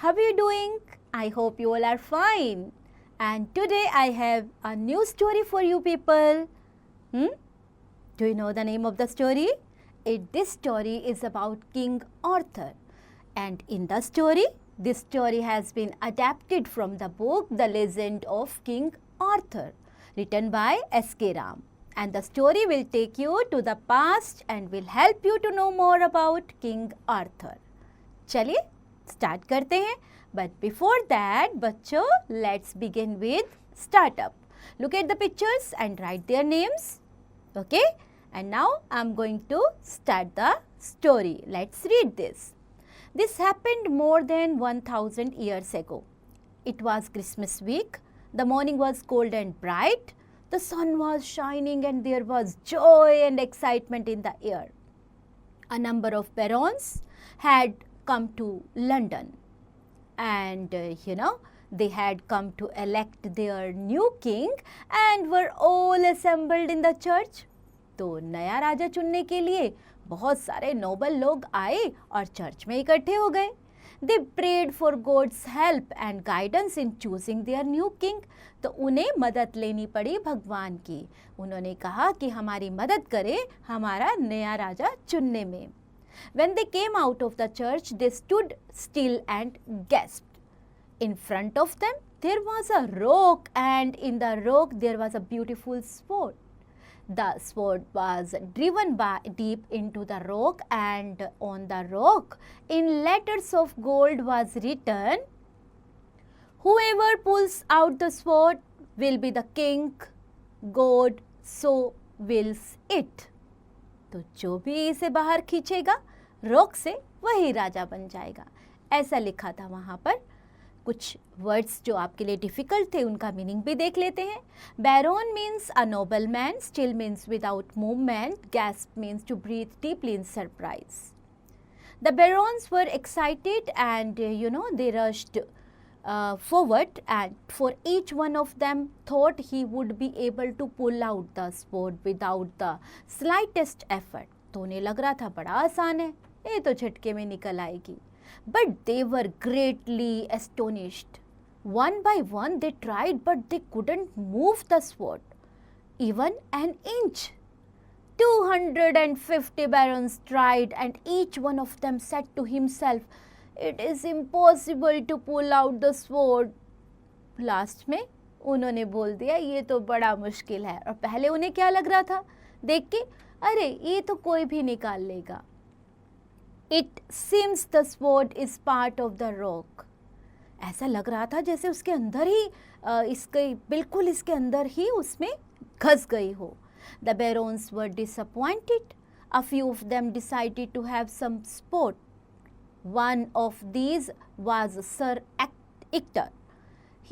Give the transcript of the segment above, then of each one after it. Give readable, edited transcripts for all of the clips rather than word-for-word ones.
how are you doing? I hope you all are fine. And today I have a new story for you people. Do you know the name of the story? This story is about King Arthur. And in the story, this story has been adapted from the book The Legend of King Arthur, written by S.K. Ram. And the story will take you to the past and will help you to know more about King Arthur. चलिए start करते हैं. But before that, बच्चों, let's begin with startup. Look at the pictures and write their names. Okay? And now I'm going to start the story. Let's read this. This happened more than 1000 years ago. It was Christmas week. The morning was cold and bright. The sun was shining and there was joy and excitement in the air. A number of barons had come to London and they had come to elect their new king and were all assembled in the church. तो नया राजा चुनने के लिए बहुत सारे Nobel लोग आए और चर्च में इकट्ठे हो गए. They prayed for God's help and guidance in choosing their new king. तो उन्हें मदद लेनी पड़ी भगवान की. उन्होंने कहा कि हमारी मदद करे हमारा नया राजा चुनने में. When they came out of the church, they stood still and gasped. In front of them, there was a rock, and in the rock there was a beautiful sword. The sword was driven deep into the rock, and on the rock, in letters of gold, was written, "Whoever pulls out the sword will be the king. God so wills it." तो जो भी इसे बाहर खींचेगा rock से वही राजा बन जाएगा. ऐसा लिखा था वहाँ पर. कुछ वर्ड्स जो आपके लिए डिफ़िकल्ट थे उनका मीनिंग भी देख लेते हैं. Baron means a noble man, still means without movement, gasp means to breathe deeply in surprise. The barons were excited and they rushed forward, and for each one of them thought he would be able to pull out the sword without the slightest effort. तो उन्हें लग रहा था बड़ा आसान है, ये तो झटके में निकल आएगी. But they were greatly astonished. One by one they tried, but they couldn't move the sword even an inch. 250 barons tried, and each one of them said to himself, "It is impossible to pull out the sword." Last में उन्होंने बोल दिया ये तो बड़ा मुश्किल है. और पहले उन्हें क्या लग रहा था देख के, अरे ये तो कोई भी निकाल लेगा. It seems the sword is part of the rock. ऐसा लग रहा था जैसे उसके अंदर ही बिल्कुल इसके अंदर ही उसमें घस गई हो. The barons were disappointed. A few of them decided to have some sport. One of these was Sir Ector.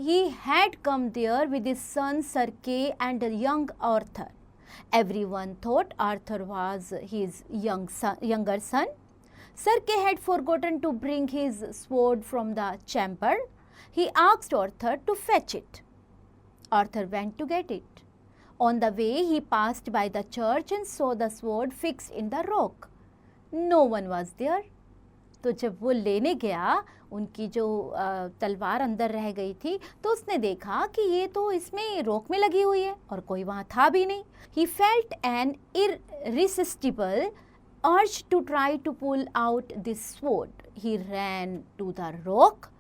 He had come there with his son Sir Kay and a young Arthur. Everyone thought Arthur was his younger son. Sir Kay had forgotten to bring his sword from the chamber. He asked Arthur to fetch it. Arthur went to get it. On the way, he passed by the church and saw the sword fixed in the rock. No one was there. तो जब वो लेने गया, उनकी जो तलवार अंदर रह गई थी, तो उसने देखा कि ये तो इसमें रोक में लगी हुई है और कोई वहाँ था भी नहीं. He felt an irresistible urge to try to pull out this sword. He ran to the rock,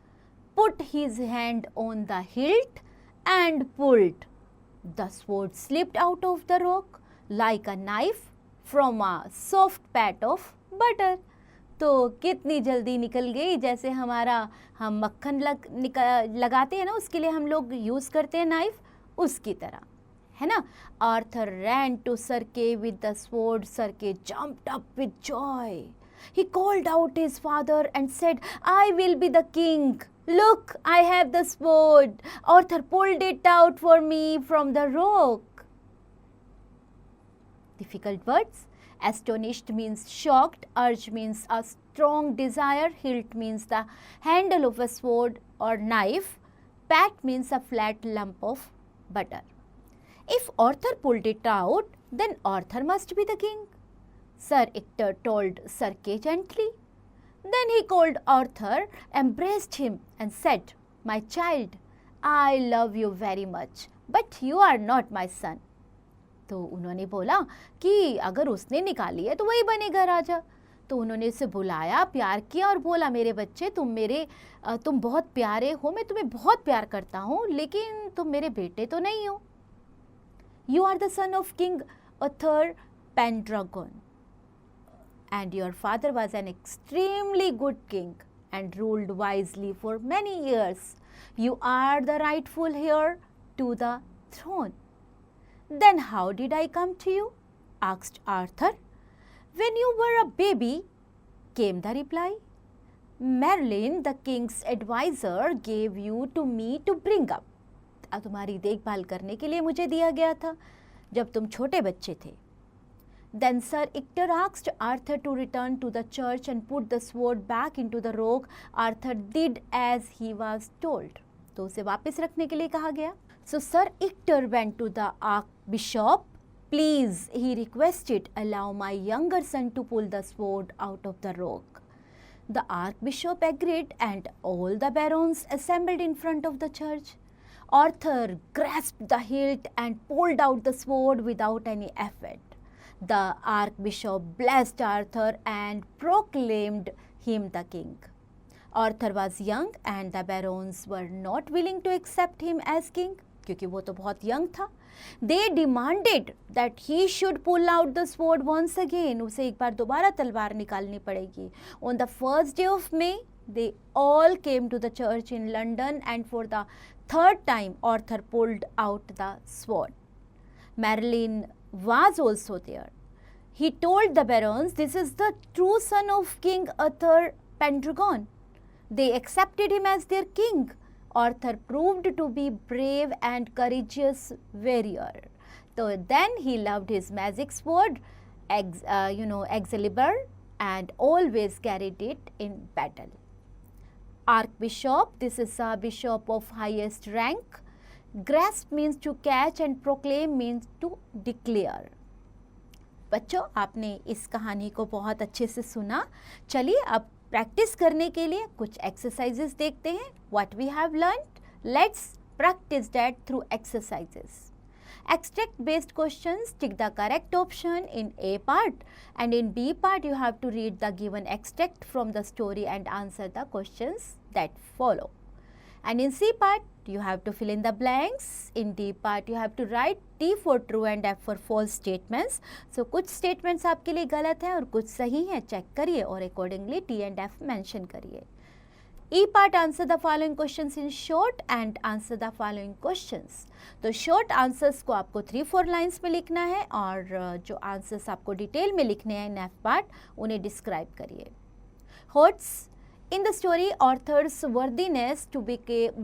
put his hand on the hilt and pulled. The sword slipped out of the rock like a knife from a soft pat of butter. तो कितनी जल्दी निकल गई, जैसे हम मक्खन लगाते हैं ना, उसके लिए हम लोग यूज़ करते हैं नाइफ, उसकी तरह है ना. Arthur ran to Sir Kay with the sword. Sir Kay jumped up with joy. He called out his father and said, "I will be the king. Look, I have the sword. Arthur pulled it out for me from the rock." Difficult words. Astonished means shocked. Urge means a strong desire. Hilt means the handle of a sword or knife. Pat means a flat lump of butter. If Arthur pulled it out, then Arthur must be the king. Sir Ector told Sir Kay gently. Then he called Arthur, embraced him and said, "My child, I love you very much, but you are not my son." तो उन्होंने बोला कि अगर उसने निकाली है तो वही बनेगा राजा। तो उन्होंने उसे बुलाया, प्यार किया और बोला, मेरे बच्चे, तुम बहुत प्यारे हो, मैं तुम्हें बहुत प्यार करता हूँ, लेकिन तुम मेरे बेटे तो नहीं हो। You are the son of King Arthur Pendragon and your father was an extremely good king and ruled wisely for many years. You are the rightful heir to the throne. Then how did I come to you? Asked Arthur. When you were a baby, came the reply. Merlin, the king's advisor, gave you to me to bring up. तुम्हारी देखभाल करने के लिए मुझे दिया गया था जब तुम छोटे बच्चे थे। Then Sir Ector asked Arthur to return to the church and put the sword back into the rock. Arthur did as he was told. तो उसे वापस रखने के लिए कहा गया। So Sir Ector went to the archbishop. Please, he requested, allow my younger son to pull the sword out of the rock. The archbishop agreed, and all the barons assembled in front of the church. Arthur grasped the hilt and pulled out the sword without any effort. The archbishop blessed Arthur and proclaimed him the king. Arthur was young and the barons were not willing to accept him as king, क्योंकि वो तो बहुत young था. They demanded that he should pull out the sword once again. उसे एक बार दोबारा तलवार निकालनी पड़ेगी. On the first day of May, they all came to the church in London, and for the third time Arthur pulled out the sword. Merlin was also there. He told the barons, "This is the true son of King Arthur Pendragon." They accepted him as their king. Arthur proved to be brave and courageous warrior. So then he loved his magic sword, Excalibur, and always carried it in battle. Archbishop, this is a bishop of highest rank. Grasp means to catch and proclaim means to declare. बच्चों, आपने इस कहानी को बहुत अच्छे से सुना। चलिए अब प्रैक्टिस करने के लिए कुछ एक्सरसाइजेस देखते हैं। What we have learned, let's practise that through exercises. Extract based questions, tick the correct option in A part, and in B part you have to read the given extract from the story and answer the questions that follow. And in C part you have to fill in the blanks. In D part you have to write T for true and F for false statements. So कुछ statements आपके लिए गलत हैं और कुछ सही हैं, check करिए और accordingly T and F mention करिए. E part, answer the following questions in short and answer the following questions. तो short answers को आपको 3-4 lines में लिखना है और जो answers आपको डिटेल में लिखने हैं in F part उन्हें describe करिए. What's in the story, Arthur's worthiness to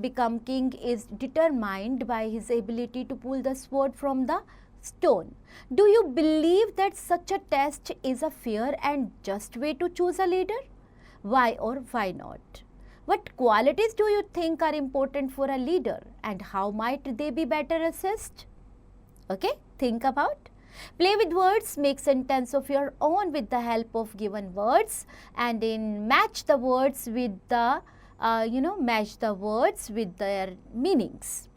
become king is determined by his ability to pull the sword from the stone. Do you believe that such a test is a fair and just way to choose a leader? Why or why not? What qualities do you think are important for a leader and how might they be better assessed? Okay, think about. Play with words, make sentence of your own with the help of given words, and then match the words with the their meanings.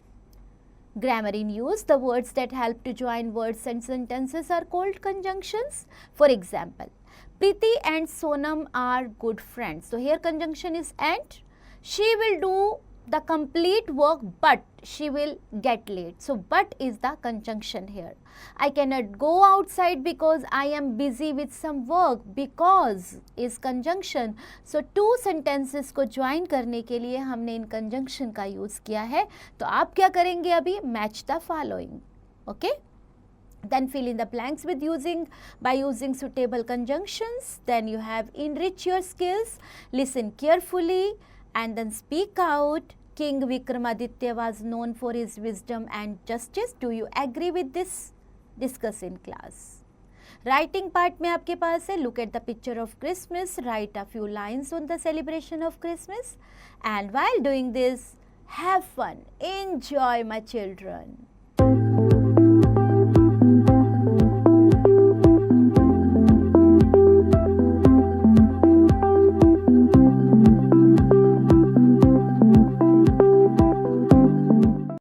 Grammar in use, the words that help to join words and sentences are called conjunctions. For example, Preeti and Sonam are good friends. So here conjunction is and. She will do the complete work but she will get late. So but is the conjunction here. I cannot go outside because I am busy with some work. Because is conjunction. So two sentences को join करने के लिए हमने in conjunction का use किया है. तो आप क्या करेंगे अभी? Match the following. Okay? Then fill in the blanks by using suitable conjunctions. Then you have enrich your skills, listen carefully, and then speak out. King Vikramaditya was known for his wisdom and justice. Do you agree with this? Discuss in class. Writing part में आपके पास है look at the picture of Christmas, write a few lines on the celebration of Christmas, and while doing this, have fun, enjoy my children.